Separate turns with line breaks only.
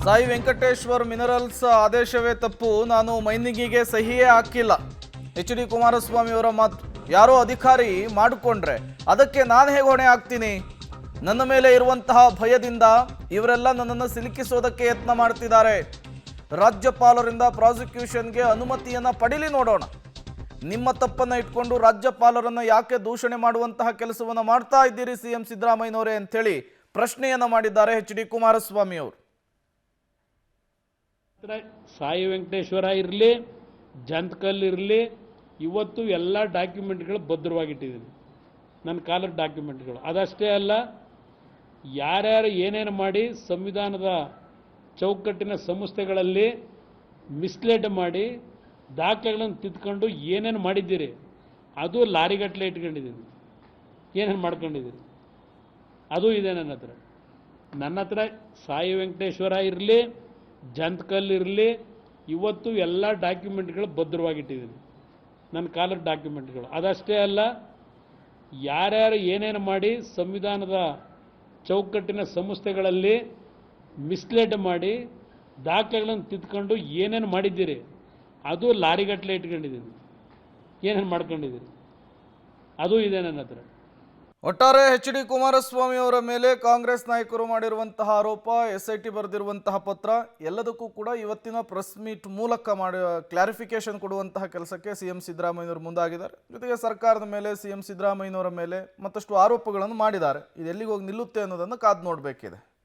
Sai Venkateshwar minerals ಆದೇಶವೇ ತಪ್ಪು, ನಾನು ಮೈನಿಂಗಿಗೆ ಸಹಿಯೇ ಹಾಕಿಲ್ಲ. ಎಚ್ ಡಿ ಕುಮಾರಸ್ವಾಮಿ ಅವರ ಮಾತು. ಯಾರೋ ಅಧಿಕಾರಿ ಮಾಡಿಕೊಂಡ್ರೆ ಅದಕ್ಕೆ ನಾನು ಹೇಗೆ ಹೊಣೆ ಆಗ್ತೀನಿ? ನನ್ನ ಮೇಲೆ ಇರುವಂತಹ ಭಯದಿಂದ ಇವರೆಲ್ಲ ನನ್ನನ್ನು ಸಿಲುಕಿಸೋದಕ್ಕೆ ಯತ್ನ ಮಾಡ್ತಿದ್ದಾರೆ. ರಾಜ್ಯಪಾಲರಿಂದ ಪ್ರಾಸಿಕ್ಯೂಷನ್ಗೆ ಅನುಮತಿಯನ್ನ ಪಡೀಲಿ ನೋಡೋಣ. ನಿಮ್ಮ ತಪ್ಪನ್ನ ಇಟ್ಕೊಂಡು ರಾಜ್ಯಪಾಲರನ್ನ ಯಾಕೆ ದೂಷಣೆ ಮಾಡುವಂತಹ ಕೆಲಸವನ್ನ ಮಾಡ್ತಾ ಇದ್ದೀರಿ ಸಿಎಂ ಸಿದ್ದರಾಮಯ್ಯನವರೇ ಅಂತೇಳಿ ಪ್ರಶ್ನೆಯನ್ನ ಮಾಡಿದ್ದಾರೆ ಎಚ್ ಡಿ ಕುಮಾರಸ್ವಾಮಿ ಅವರು.
ಸಾಯಿ ವೆಂಕಟೇಶ್ವರ ಇರಲಿ, ಜಂತಕಲ್ ಇರಲಿ, ಇವತ್ತು ಎಲ್ಲ ಡಾಕ್ಯುಮೆಂಟ್ಗಳು ಭದ್ರವಾಗಿಟ್ಟಿದ್ದೀನಿ. ನನ್ನ ಕಾಲದ ಡಾಕ್ಯುಮೆಂಟ್ಗಳು ಅದಷ್ಟೇ ಅಲ್ಲ, ಯಾರ್ಯಾರು ಏನೇನು ಮಾಡಿ ಸಂವಿಧಾನದ ಚೌಕಟ್ಟಿನ ಸಂಸ್ಥೆಗಳಲ್ಲಿ ಮಿಸ್ಲೀಡ್ ಮಾಡಿ ದಾಖಲೆಗಳನ್ನು ತಿದ್ಕೊಂಡು ಏನೇನು ಮಾಡಿದ್ದೀರಿ ಅದು ಲಾರಿಗಟ್ಟಲೆ ಇಟ್ಕೊಂಡಿದ್ದೀನಿ. ಏನೇನು ಮಾಡ್ಕೊಂಡಿದ್ದೀರಿ ಅದು ಇದೆ ನನ್ನ ಹತ್ರ. ನನ್ನ ಹತ್ರ ಸಾಯಿ ವೆಂಕಟೇಶ್ವರ ಇರಲಿ, ಜಂತಕಲ್ ಇರಲಿ, ಇವತ್ತು ಎಲ್ಲ ಡಾಕ್ಯುಮೆಂಟ್ಗಳು ಭದ್ರವಾಗಿಟ್ಟಿದ್ದೀನಿ. ನನ್ನ ಕಾಲದ ಡಾಕ್ಯುಮೆಂಟ್ಗಳು ಅದಷ್ಟೇ ಅಲ್ಲ, ಯಾರ್ಯಾರು ಏನೇನು ಮಾಡಿ ಸಂವಿಧಾನದ ಚೌಕಟ್ಟಿನ ಸಂಸ್ಥೆಗಳಲ್ಲಿ ಮಿಸ್ಲೀಡ್ ಮಾಡಿ ದಾಖಲೆಗಳನ್ನು ತಿದ್ಕೊಂಡು ಏನೇನು ಮಾಡಿದ್ದೀರಿ ಅದು ಲಾರಿಗಟ್ಟಲೆ ಇಟ್ಕೊಂಡಿದ್ದೀನಿ. ಏನೇನು ಮಾಡ್ಕೊಂಡಿದ್ದೀರಿ ಅದು ಇದೆ ನನ್ನ ಹತ್ರ.
ಒಟ್ಟಾರೆ ಎಚ್ ಡಿ ಕುಮಾರಸ್ವಾಮಿ ಅವರ ಮೇಲೆ ಕಾಂಗ್ರೆಸ್ ನಾಯಕರು ಮಾಡಿರುವಂತಹ ಆರೋಪ, SIT ಬರೆದಿರುವಂತಹ ಪತ್ರ ಎಲ್ಲದಕ್ಕೂ ಕೂಡ ಇವತ್ತಿನ ಪ್ರೆಸ್ ಮೀಟ್ ಮೂಲಕ ಕ್ಲಾರಿಫಿಕೇಶನ್ ಕೊಡುವಂತಹ ಕೆಲಸಕ್ಕೆ ಸಿಎಂ ಸಿದ್ದರಾಮಯ್ಯನವರು ಮುಂದಾಗಿದ್ದಾರೆ. ಜೊತೆಗೆ ಸರ್ಕಾರದ ಮೇಲೆ ಸಿಎಂ ಸಿದ್ದರಾಮಯ್ಯನವರ ಮೇಲೆ ಮತ್ತಷ್ಟು ಆರೋಪಗಳನ್ನು ಮಾಡಿದ್ದಾರೆ. ಇದು ಎಲ್ಲಿಗೆ ಹೋಗಿ ನಿಲ್ಲುತ್ತೆ ಅನ್ನೋದನ್ನು ಕಾದು ನೋಡಬೇಕಿದೆ.